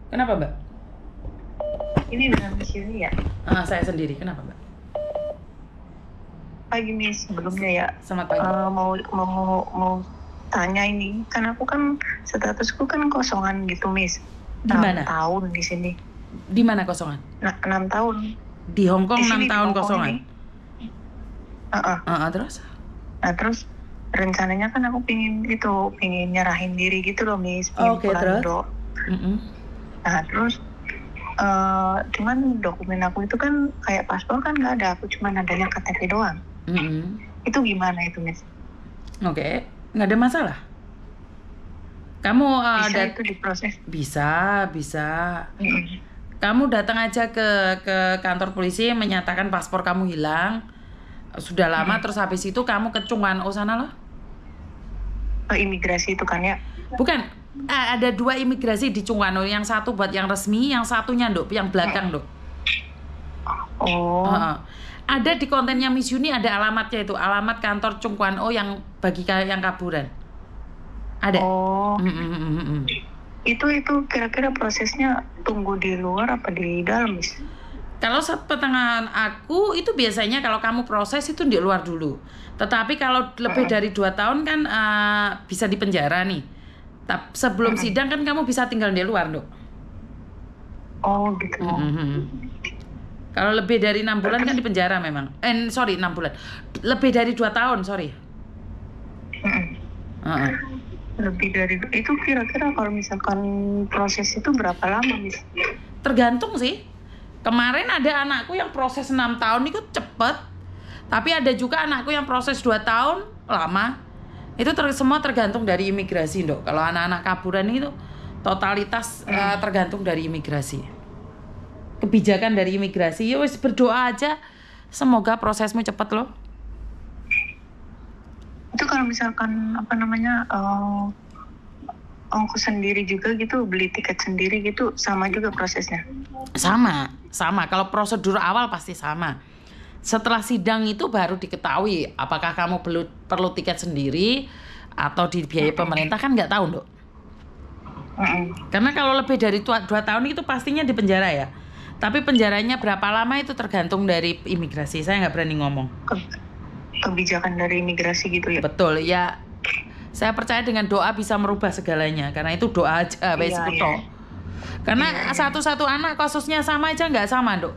Kenapa, Mbak? Ini dengan Miss Yuni ya? Saya sendiri. Kenapa, Mbak? Pagi Miss, sebelumnya ya. Selamat pagi. Mau tanya ini, kan aku kan statusku kan kosongan gitu Miss. Di mana? 6 tahun di sini. Di mana kosongan? Nah, 6 tahun. Di Hong Kong Di 6 sini, di tahun Hong Kong kosongan. ini. Terus? Nah terus rencananya kan aku pengen nyerahin diri gitu loh Miss. Oke, terus? Nah terus cuman dokumen aku itu kan kayak paspor kan nggak ada, aku cuma adanya KTP doang. Itu gimana itu Miss? Oke, nggak ada masalah. Kamu bisa itu diproses? Bisa. Kamu datang aja ke kantor polisi menyatakan paspor kamu hilang. Sudah lama, terus habis itu kamu ke Chungwan O sana loh. Imigrasi itu kan ya? Bukan, ada 2 imigrasi di Chungwan O. Yang satu buat yang resmi, yang satunya Dok, yang belakang Dok. Ada di kontennya Miss Yuni, ada alamatnya itu, alamat kantor Chungwan O yang bagi yang kaburan. Ada. Itu kira-kira prosesnya tunggu di luar apa di dalam Miss? Kalau sependengaran aku itu biasanya kalau kamu proses itu di luar dulu. Tetapi kalau lebih dari 2 tahun kan bisa di penjara nih. Sebelum sidang kan kamu bisa tinggal di luar, Dok. Oh gitu. Kalau lebih dari 6 bulan kan di penjara memang. 6 bulan. Lebih dari 2 tahun, sorry. Lebih dari itu kira-kira kalau misalkan proses itu berapa lama, Miss? Tergantung sih. Kemarin ada anakku yang proses 6 tahun itu cepet. Tapi ada juga anakku yang proses 2 tahun lama. Itu semua tergantung dari imigrasi, Dok. Kalau anak-anak kaburan itu totalitas tergantung dari imigrasi. Kebijakan dari imigrasi. Ya wis berdoa aja. Semoga prosesmu cepet loh. Itu kalau misalkan ongkos sendiri juga gitu, beli tiket sendiri gitu, sama juga prosesnya? Sama. Kalau prosedur awal pasti sama. Setelah sidang itu baru diketahui apakah kamu perlu tiket sendiri atau dibiayai pemerintah, kan nggak tahu, Dok. Karena kalau lebih dari 2 tahun itu pastinya di penjara ya. Tapi penjaranya berapa lama itu tergantung dari imigrasi. Saya nggak berani ngomong. Kebijakan dari imigrasi gitu ya? Betul ya. Saya percaya dengan doa bisa merubah segalanya. Karena itu doa aja, Karena satu-satu anak kasusnya sama aja nggak sama, Dok.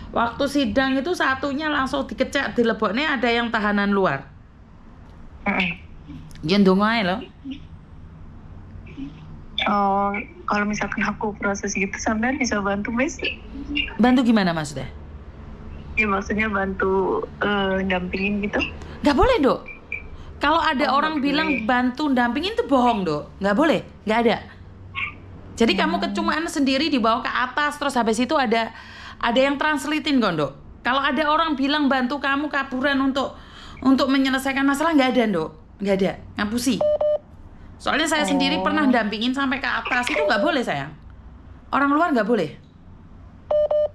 Waktu sidang itu satunya langsung dikecek, dileboknya ada yang tahanan luar. Jendong aja loh. Oh, kalau misalkan aku proses gitu, sampean bisa bantu, Miss? Bantu gimana maksudnya? Ya maksudnya bantu dampingin gitu? Nggak boleh, Dok. Kalau ada orang bilang bantu dampingin itu bohong, Dok. Nggak boleh, nggak ada. Jadi kamu kecumaan sendiri dibawa ke atas, terus habis itu ada yang translatein, Dok. Kalau ada orang bilang bantu kamu kaburan untuk menyelesaikan masalah, nggak ada, Dok. Nggak ada, ngapusi. Soalnya saya sendiri pernah dampingin sampai ke atas, itu nggak boleh, sayang. Orang luar nggak boleh.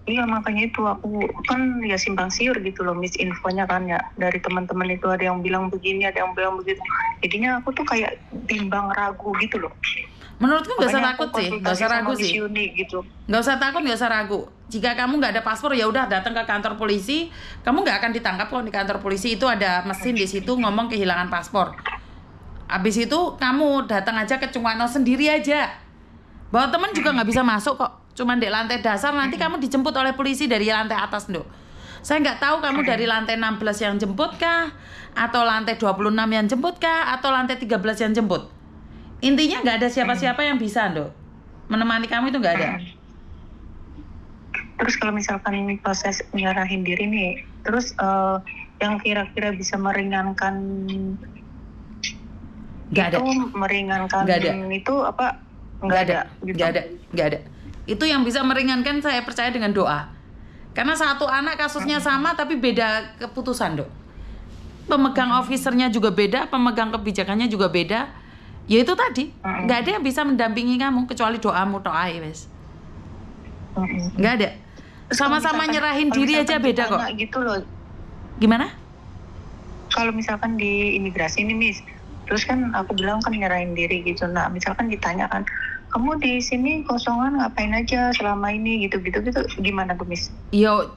Iya, makanya itu aku kan ya simpang siur gitu loh, Miss, infonya kan ya. Dari teman-teman itu ada yang bilang begini, ada yang bilang begitu. Jadinya aku tuh kayak bimbang ragu gitu loh. Menurutku nggak usah takut sih, nggak usah ragu sih. Gitu. Nggak usah takut, nggak usah ragu. Jika kamu nggak ada paspor, ya udah datang ke kantor polisi. Kamu nggak akan ditangkap kok di kantor polisi. Itu ada mesin di situ ngomong kehilangan paspor. Abis itu kamu datang aja ke Chungwan O sendiri aja. Bawa teman juga nggak bisa masuk kok. Cuman di lantai dasar, nanti kamu dijemput oleh polisi dari lantai atas, Dok. Saya nggak tahu kamu dari lantai 16 yang jemput kah, atau lantai 26 yang jemput kah, atau lantai 13 yang jemput. Intinya nggak ada siapa-siapa yang bisa, Dok. Menemani kamu itu nggak ada. Terus kalau misalkan proses menyerahin diri nih, terus yang kira-kira bisa meringankan nggak ada. Meringankan nggak ada. Itu apa? Nggak ada. Itu yang bisa meringankan, saya percaya dengan doa. Karena satu anak kasusnya sama tapi beda keputusan, Dok. Pemegang officernya juga beda, pemegang kebijakannya juga beda. Ya itu tadi, nggak ada yang bisa mendampingi kamu kecuali doamu, doai, wes. Nggak ada. Sama-sama nyerahin diri aja beda kok. Gitu loh. Gimana? Kalau misalkan di imigrasi ini, Miss, terus kan aku bilang kan nyerahin diri gitu. Nah, misalkan ditanya kan, kamu di sini kosongan ngapain aja selama ini gitu gimana tuh Miss? Yo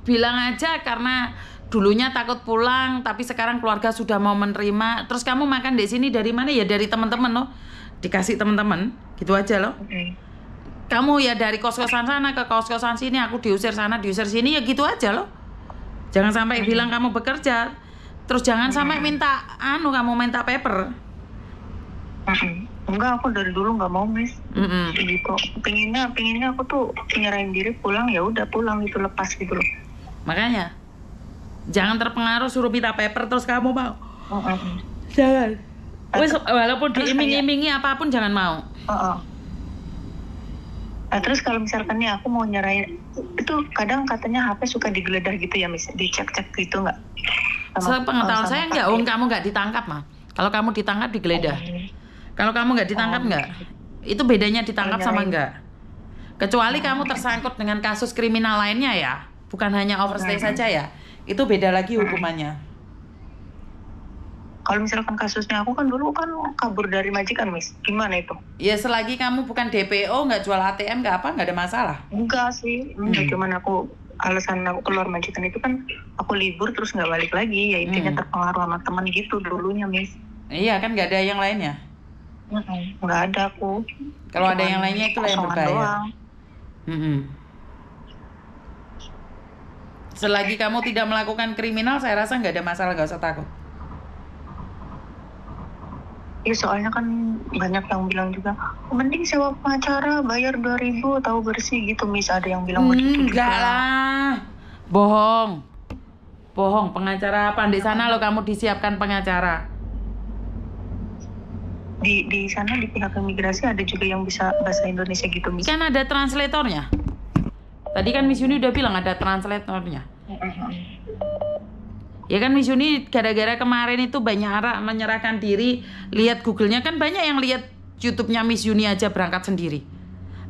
bilang aja karena dulunya takut pulang, tapi sekarang keluarga sudah mau menerima. Terus kamu makan di sini dari mana? Ya dari teman-teman loh. Dikasih teman-teman, gitu aja loh. Kamu ya dari kos-kosan sana ke kos-kosan sini, aku diusir sana, diusir sini, ya gitu aja loh. Jangan sampai bilang kamu bekerja. Terus jangan sampai minta kamu minta paper. Enggak, aku dari dulu nggak mau Miss. Gitu. Pinginnya aku tuh nyerahin diri pulang, ya udah pulang gitu, lepas gitu loh. Makanya jangan terpengaruh suruh minta paper terus kamu mau. Jangan. Walaupun diiming-imingi apapun jangan mau. Nah, terus kalau misalkan nih aku mau nyerahin, itu kadang katanya HP suka digeledah gitu ya Miss, dicek-cek gitu nggak? Sepengetahuan saya nggak, kamu nggak ditangkap mah. Kalau kamu ditangkap digeledah. Kalau kamu nggak ditangkap nggak, itu bedanya ditangkap sama nggak. Kecuali kamu tersangkut dengan kasus kriminal lainnya ya, bukan hanya overstay saja ya, itu beda lagi hukumannya. Kalau misalkan kasusnya aku kan dulu kan kabur dari majikan Miss, gimana itu? Ya selagi kamu bukan DPO, nggak jual ATM, nggak ada masalah. Enggak sih, cuman aku alasan aku keluar majikan itu kan aku libur terus nggak balik lagi, ya intinya terpengaruh sama teman gitu dulunya Miss. Iya kan nggak ada yang lainnya. Nggak ada aku. Kalau ada yang lainnya itu yang berbahaya. Selagi kamu tidak melakukan kriminal, saya rasa nggak ada masalah, nggak usah takut. Iya soalnya kan banyak yang bilang juga, mending sewa pengacara bayar 2.000 tahu bersih gitu Miss, ada yang bilang begitu. Enggak lah, bohong pengacara apa? Di sana lo kamu disiapkan pengacara. Di sana di pihak imigrasi ada juga yang bisa bahasa Indonesia gitu Miss. Kan ada translatornya. Tadi kan Miss Yuni udah bilang ada translatornya. Ya kan Miss Yuni gara-gara kemarin itu banyak orang menyerahkan diri, lihat Google-nya kan banyak yang lihat YouTube-nya Miss Yuni aja berangkat sendiri.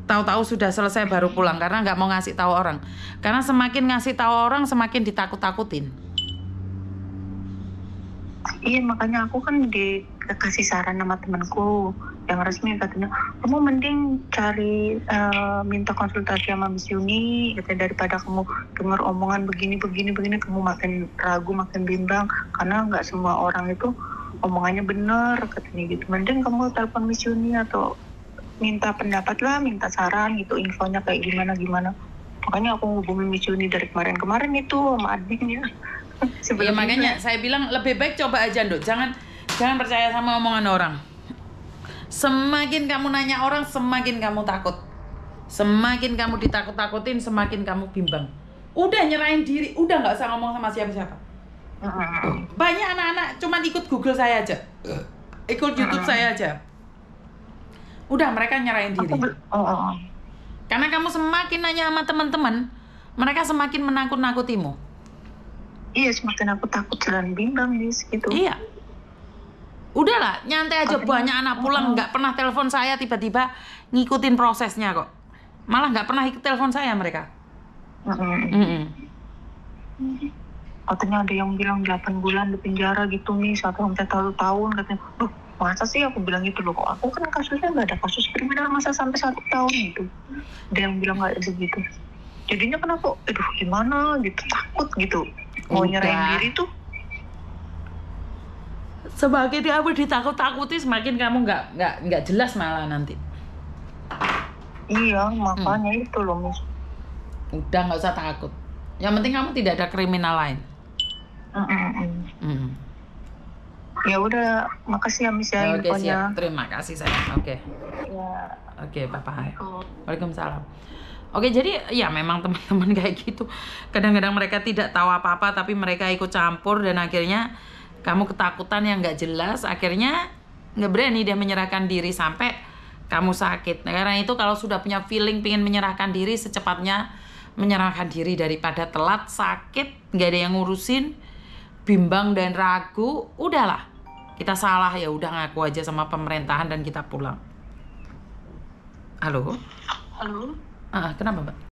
Tahu-tahu sudah selesai baru pulang karena nggak mau ngasih tahu orang. Karena semakin ngasih tahu orang semakin ditakut-takutin. Iya makanya aku kan dikasih saran sama temanku yang resmi, katanya kamu mending cari minta konsultasi sama Miss Yuni katanya, daripada kamu dengar omongan begini kamu makin ragu makin bimbang karena nggak semua orang itu omongannya benar katanya gitu. Mending kamu telepon Miss Yuni atau minta pendapat lah, minta saran gitu, infonya kayak gimana. Makanya aku hubungin Miss Yuni dari kemarin itu sama adminnya. Ya makanya saya bilang lebih baik coba aja Nduk, jangan percaya sama omongan orang. Semakin kamu nanya orang, semakin kamu takut. Semakin kamu ditakut-takutin, semakin kamu bimbang. Udah nyerahin diri, udah nggak usah ngomong sama siapa-siapa. Banyak anak-anak cuma ikut Google saya aja, ikut YouTube saya aja. Udah mereka nyerahin diri. Karena kamu semakin nanya sama teman-teman, mereka semakin menakut-nakutimu. Iya, semakin aku takut jalan bimbang gitu. Iya. Udahlah, nyantai aja. Banyak anak pulang nggak pernah telepon saya, tiba-tiba ngikutin prosesnya kok. Malah nggak pernah ikut telepon saya mereka. Katanya ada yang bilang 8 bulan di penjara gitu nih, 1 tahun katanya. Masa sih, aku bilang gitu loh, kok aku kan kasusnya nggak ada kasus kriminal, masa sampai 1 tahun gitu. Ada yang bilang nggak begitu. Jadinya kan aku, gimana gitu, takut gitu. Mau nyerahin diri tuh. Semakin kamu ditakut-takuti, semakin kamu nggak jelas malah nanti. Iya, makanya itu loh Miss. Udah nggak usah takut. Yang penting kamu tidak ada kriminal lain. Ya udah, makasih ya Miss ya Oke, infonya. siap. Terima kasih sayang. Oke. Ya. Oke, bye-bye. Waalaikumsalam. Oke, jadi ya memang teman-teman kayak gitu. Kadang-kadang mereka tidak tahu apa-apa, tapi mereka ikut campur dan akhirnya kamu ketakutan yang nggak jelas, akhirnya nggak berani dia menyerahkan diri sampai kamu sakit. Nah, karena itu kalau sudah punya feeling pengen menyerahkan diri, secepatnya menyerahkan diri daripada telat, sakit, nggak ada yang ngurusin, bimbang dan ragu. Udahlah, kita salah ya udah ngaku aja sama pemerintahan dan kita pulang. Halo? Halo? Kenapa Mbak?